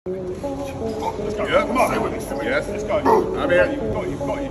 Let's go. Yeah, come on. Stay with me. Stay with me. Yes, let's go. I'm here. You've got it. You've got it.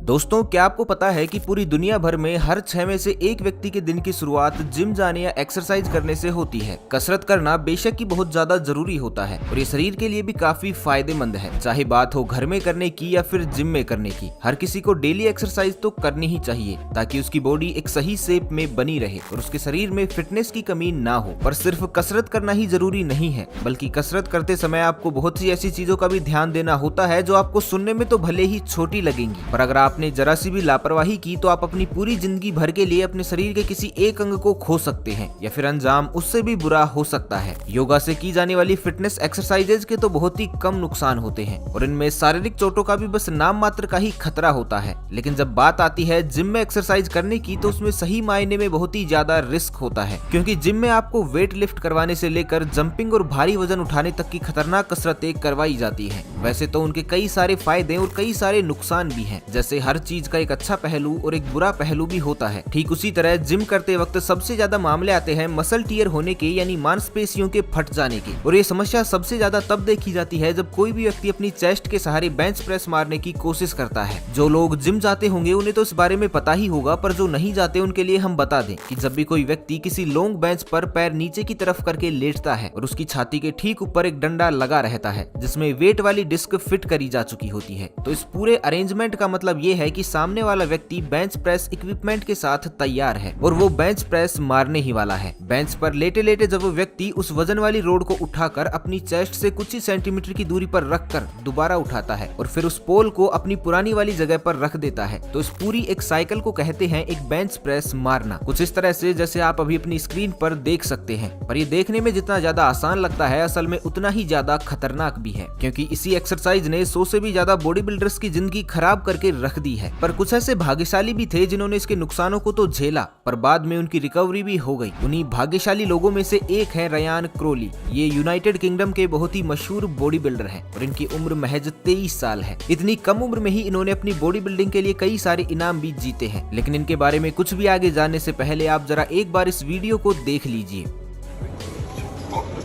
दोस्तों, क्या आपको पता है कि पूरी दुनिया भर में हर 6 में से एक व्यक्ति के दिन की शुरुआत जिम जाने या एक्सरसाइज करने से होती है। कसरत करना बेशक ही बहुत ज्यादा जरूरी होता है और ये शरीर के लिए भी काफी फायदेमंद है, चाहे बात हो घर में करने की या फिर जिम में करने की। हर किसी को डेली एक्सरसाइज तो करनी ही चाहिए ताकि उसकी बॉडी एक सही शेप में बनी रहे और उसके शरीर में फिटनेस की कमी ना हो। पर सिर्फ कसरत करना ही जरूरी नहीं है, बल्कि कसरत करते समय आपको बहुत सी ऐसी चीजों का भी ध्यान देना होता है जो आपको सुनने में तो भले ही छोटी लगेंगी, पर अगर आपने जरा सी भी लापरवाही की तो आप अपनी पूरी जिंदगी भर के लिए अपने शरीर के किसी एक अंग को खो सकते हैं या फिर अंजाम उससे भी बुरा हो सकता है। योगा से की जाने वाली फिटनेस एक्सरसाइजेज के तो बहुत ही कम नुकसान होते हैं और इनमें शारीरिक चोटों का भी बस नाम मात्र का ही खतरा होता है, लेकिन जब बात आती है जिम में एक्सरसाइज करने की तो उसमें सही मायने में बहुत ही ज्यादा रिस्क होता है, क्योंकि जिम में आपको वेट लिफ्ट करवाने से लेकर जंपिंग और भारी वजन उठाने तक की खतरनाक कसरतें करवाई जाती है। वैसे तो उनके कई सारे फायदे और कई सारे नुकसान भी हैं, जैसे हर चीज का एक अच्छा पहलू और एक बुरा पहलू भी होता है। ठीक उसी तरह जिम करते वक्त सबसे ज्यादा मामले आते हैं मसल टियर होने के, यानी मांसपेशियों के फट जाने के, और ये समस्या सबसे ज्यादा तब देखी जाती है जब कोई भी व्यक्ति अपनी चेस्ट के सहारे बेंच प्रेस मारने की कोशिश करता है। जो लोग जिम जाते होंगे उन्हें तो इस बारे में पता ही होगा, पर जो नहीं जाते उनके लिए हम बता दें कि जब भी कोई व्यक्ति किसी लॉन्ग बेंच पर पैर नीचे की तरफ करके लेटता है और उसकी छाती के ठीक ऊपर एक डंडा लगा रहता है जिसमें वेट वाली डिस्क फिट करी जा चुकी होती है, तो इस पूरे अरेंजमेंट का मतलब ये है कि सामने वाला व्यक्ति बेंच प्रेस इक्विपमेंट के साथ तैयार है और वो बेंच प्रेस मारने ही वाला है। बेंच पर लेटे लेटे जब वो व्यक्ति उस वजन वाली रोड को उठाकर अपनी चेस्ट से कुछ ही सेंटीमीटर की दूरी पर रखकर दोबारा उठाता है और फिर उस पोल को अपनी पुरानी वाली जगह पर रख देता है, तो इस पूरी एक साइकिल को कहते हैं एक बेंच प्रेस मारना। कुछ इस तरह से जैसे आप अभी अपनी स्क्रीन पर देख सकते हैं, पर ये देखने में जितना ज्यादा आसान लगता है असल में उतना ही ज्यादा खतरनाक भी है, क्योंकि इसी एक्सरसाइज ने 100 से भी ज्यादा बॉडी बिल्डर्स की जिंदगी खराब करके रख दी है। पर कुछ ऐसे भाग्यशाली भी थे जिन्होंने इसके नुकसानों को तो झेला, पर बाद में उनकी रिकवरी भी हो गई। उन्हीं भाग्यशाली लोगों में से एक है रयान क्रोली। ये यूनाइटेड किंगडम के बहुत ही मशहूर बॉडी बिल्डर हैं और इनकी उम्र महज 23 साल है। इतनी कम उम्र में ही इन्होंने अपनी बॉडी बिल्डिंग के लिए कई सारे इनाम भी जीते हैं, लेकिन इनके बारे में कुछ भी आगे जानने से पहले आप जरा एक बार इस वीडियो को देख लीजिए।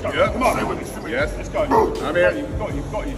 Yeah, come on. Stay with me. Stay with me. Yes, let's go. I'm here. You've got it. You've got it.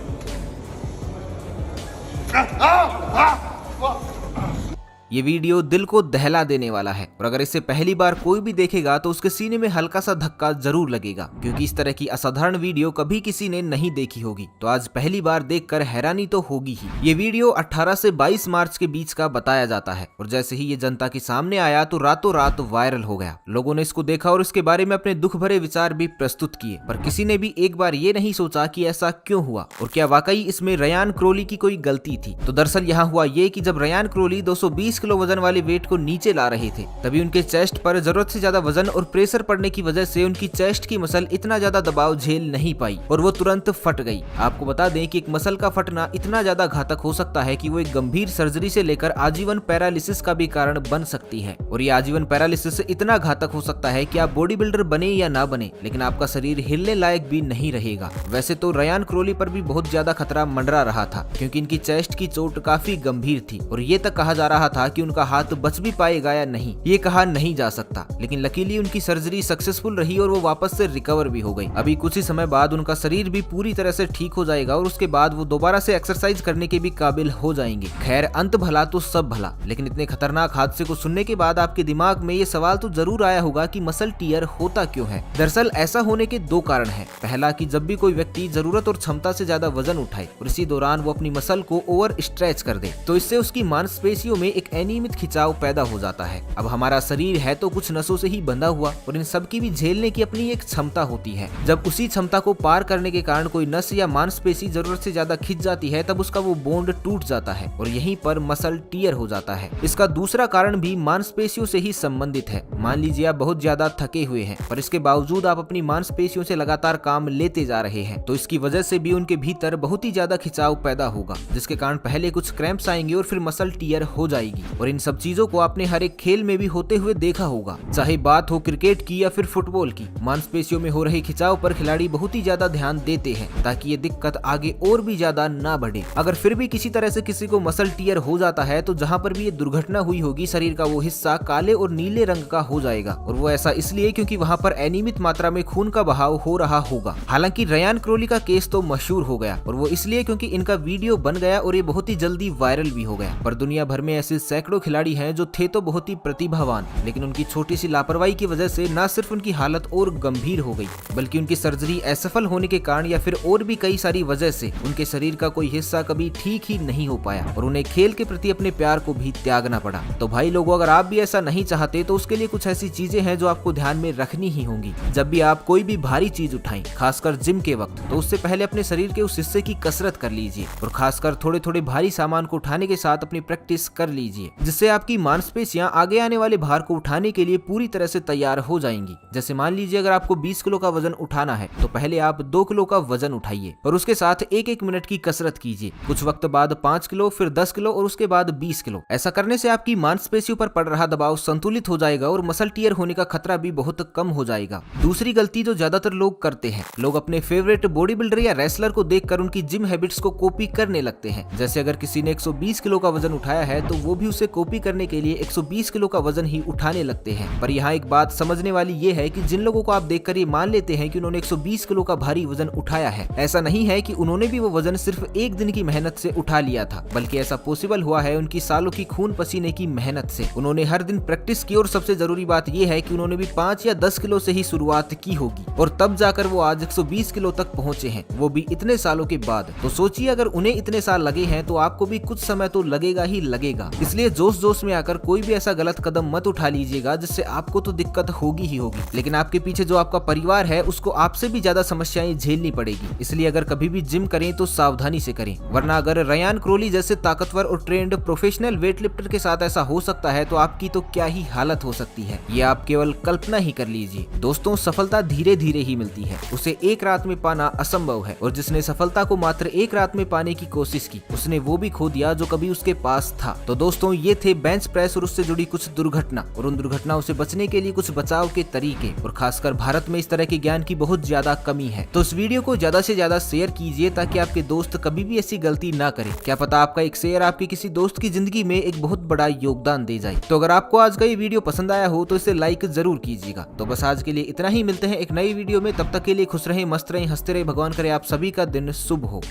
ये वीडियो दिल को दहला देने वाला है और अगर इसे पहली बार कोई भी देखेगा तो उसके सीने में हल्का सा धक्का जरूर लगेगा, क्योंकि इस तरह की असाधारण वीडियो कभी किसी ने नहीं देखी होगी, तो आज पहली बार देखकर हैरानी तो होगी ही। ये वीडियो 18 से 22 मार्च के बीच का बताया जाता है और जैसे ही ये जनता के सामने आया तो रातों रात वायरल हो गया। लोगों ने इसको देखा और इसके बारे में अपने दुख भरे विचार भी प्रस्तुत किए, पर किसी ने भी एक बार ये नहीं सोचा कि ऐसा क्यों हुआ और क्या वाकई इसमें रयान क्रोली की कोई गलती थी। तो दरअसल यहाँ हुआ ये कि जब रयान क्रोली 220 किलो वजन वाले वेट को नीचे ला रहे थे, तभी उनके चेस्ट पर जरूरत से ज्यादा वजन और प्रेशर पड़ने की वजह से उनकी चेस्ट की मसल इतना ज्यादा दबाव झेल नहीं पाई और वो तुरंत फट गई। आपको बता दें कि एक मसल का फटना इतना ज्यादा घातक हो सकता है कि वो एक गंभीर सर्जरी से लेकर आजीवन पैरालिसिस का भी कारण बन सकती है, और ये आजीवन पैरालिसिस इतना घातक हो सकता है कि आप बॉडी बिल्डर बने या ना बने, लेकिन आपका शरीर हिलने लायक भी नहीं रहेगा। वैसे तो रयान क्रोली पर भी बहुत ज्यादा खतरा मंडरा रहा था, क्योंकि इनकी चेस्ट की चोट काफी गंभीर थी और ये तक कहा जा रहा था कि उनका हाथ बच भी पाएगा या नहीं ये कहा नहीं जा सकता, लेकिन लकीली उनकी सर्जरी सक्सेसफुल रही और वो वापस से रिकवर भी हो गई। अभी कुछ ही समय बाद उनका शरीर भी पूरी तरह से ठीक हो जाएगा और उसके बाद वो दोबारा से एक्सरसाइज करने के भी काबिल हो जाएंगे। खैर, अंत भला तो सब भला, लेकिन इतने खतरनाक हादसे को सुनने के बाद आपके दिमाग में ये सवाल तो जरूर आया होगा कि मसल टियर होता क्यों है। दरअसल ऐसा होने के दो कारण है। पहला कि जब भी कोई व्यक्ति जरूरत और क्षमता से ज्यादा वजन उठाए और इसी दौरान वो अपनी मसल को ओवर स्ट्रेच कर दे, तो इससे उसकी मांसपेशियों में एक अनियमित खिंचाव पैदा हो जाता है। अब हमारा शरीर है तो कुछ नसों से ही बंधा हुआ और इन सब की भी झेलने की अपनी एक क्षमता होती है। जब उसी क्षमता को पार करने के कारण कोई नस या मांसपेशी जरूरत से ज्यादा खिंच जाती है, तब उसका वो बॉन्ड टूट जाता है और यहीं पर मसल टियर हो जाता है। इसका दूसरा कारण भी मांसपेशियों से ही संबंधित है। मान लीजिए आप बहुत ज्यादा थके हुए हैं, पर इसके बावजूद आप अपनी मांसपेशियों से लगातार काम लेते जा रहे हैं, तो इसकी वजह से भी उनके भीतर बहुत ही ज्यादा खिंचाव पैदा होगा, जिसके कारण पहले कुछ क्रैम्प्स आएंगे और फिर मसल टियर हो जाएगी। और इन सब चीजों को आपने हर एक खेल में भी होते हुए देखा होगा, चाहे बात हो क्रिकेट की या फिर फुटबॉल की। मांसपेशियों में हो रहे खिंचाव पर खिलाड़ी बहुत ही ज्यादा ध्यान देते हैं ताकि ये दिक्कत आगे और भी ज्यादा ना बढ़े। अगर फिर भी किसी तरह से किसी को मसल टियर हो जाता है तो जहाँ पर भी ये दुर्घटना हुई होगी शरीर का वो हिस्सा काले और नीले रंग का हो जाएगा, और वो ऐसा इसलिए क्योंकि वहाँ पर अनियमित मात्रा में खून का बहाव हो रहा होगा। हालांकि रयान क्रोली का केस तो मशहूर हो गया, और वो इसलिए क्योंकि इनका वीडियो बन गया और ये बहुत ही जल्दी वायरल भी हो गया। पर दुनिया भर में ऐसे सैकड़ों खिलाड़ी हैं जो थे तो बहुत ही प्रतिभावान, लेकिन उनकी छोटी सी लापरवाही की वजह से न सिर्फ उनकी हालत और गंभीर हो गई, बल्कि उनकी सर्जरी असफल होने के कारण या फिर और भी कई सारी वजह से उनके शरीर का कोई हिस्सा कभी ठीक ही नहीं हो पाया और उन्हें खेल के प्रति अपने प्यार को भी त्यागना पड़ा। तो भाई लोगों, अगर आप भी ऐसा नहीं चाहते तो उसके लिए कुछ ऐसी चीजें हैं जो आपको ध्यान में रखनी ही होंगी। जब भी आप कोई भी भारी चीज उठाएं, खासकर जिम के वक्त, तो उससे पहले अपने शरीर के उस हिस्से की कसरत कर लीजिए और खासकर थोड़े थोड़े भारी सामान को उठाने के साथ अपनी प्रैक्टिस कर लीजिए, जिससे आपकी मांसपेशियां आगे आने वाले भार को उठाने के लिए पूरी तरह से तैयार हो जाएंगी। जैसे मान लीजिए अगर आपको 20 किलो का वजन उठाना है तो पहले आप 2 किलो का वजन उठाइए और उसके साथ 1-1 मिनट की कसरत कीजिए। कुछ वक्त बाद 5 किलो, फिर 10 किलो और उसके बाद 20 किलो। ऐसा करने से आपकी मांसपेशियों पर पड़ रहा दबाव संतुलित हो जाएगा और मसल टियर होने का खतरा भी बहुत कम हो जाएगा। दूसरी गलती जो ज्यादातर लोग करते हैं, लोग अपने फेवरेट बॉडी बिल्डर या रेसलर को देखकर उनकी जिम हैबिट्स को कॉपी करने लगते हैं। जैसे अगर किसी ने 120 किलो का वजन उठाया है तो वो भी उसे कॉपी करने के लिए 120 किलो का वजन ही उठाने लगते हैं। पर यहाँ एक बात समझने वाली ये है कि जिन लोगों को आप देखकर ये मान लेते हैं कि उन्होंने 120 किलो का भारी वजन उठाया है, ऐसा नहीं है कि उन्होंने भी वो वजन सिर्फ एक दिन की मेहनत से उठा लिया था, बल्कि ऐसा पॉसिबल हुआ है उनकी सालों की खून पसीने की मेहनत से। उन्होंने हर दिन प्रैक्टिस की और सबसे जरूरी बात यह है कि उन्होंने भी 5 या 10 किलो से ही शुरुआत की होगी और तब जाकर वो आज 120 किलो तक पहुंचे हैं, वो भी इतने सालों के बाद। तो सोचिए, अगर उन्हें इतने साल लगे हैं तो आपको भी कुछ समय तो लगेगा ही लगेगा। इसलिए जोश जोश में आकर कोई भी ऐसा गलत कदम मत उठा लीजिएगा जिससे आपको तो दिक्कत होगी ही होगी, लेकिन आपके पीछे जो आपका परिवार है उसको आपसे भी ज्यादा समस्याएं झेलनी पड़ेगी। इसलिए अगर कभी भी जिम करें तो सावधानी से करें, वरना अगर रयान क्रोली जैसे ताकतवर और ट्रेंड प्रोफेशनल वेट लिफ्टर के साथ ऐसा हो सकता है तो आपकी तो क्या ही हालत हो सकती है, ये आप केवल कल्पना ही कर लीजिए। दोस्तों, सफलता धीरे धीरे ही मिलती है, उसे एक रात में पाना असंभव है, और जिसने सफलता को मात्र एक रात में पाने की कोशिश की उसने वो भी खो दिया जो कभी उसके पास था। तो दोस्तों, ये थे बेंच प्रेस और उससे जुड़ी कुछ दुर्घटना और उन दुर्घटनाओं से बचने के लिए कुछ बचाव के तरीके, और खासकर भारत में इस तरह के ज्ञान की बहुत ज्यादा कमी है। तो इस वीडियो को ज्यादा से ज्यादा शेयर कीजिए ताकि आपके दोस्त कभी भी ऐसी गलती ना करें। क्या पता आपका एक शेयर आपके किसी दोस्त की जिंदगी में एक बहुत बड़ा योगदान दे जाए। तो अगर आपको आज का ये वीडियो पसंद आया हो तो इसे लाइक जरूर कीजिएगा। तो बस आज के लिए इतना ही, मिलते हैं एक नई वीडियो में, तब तक के लिए खुश रहें, मस्त रहें, हंसते रहें। भगवान करे आप सभी का दिन शुभ हो।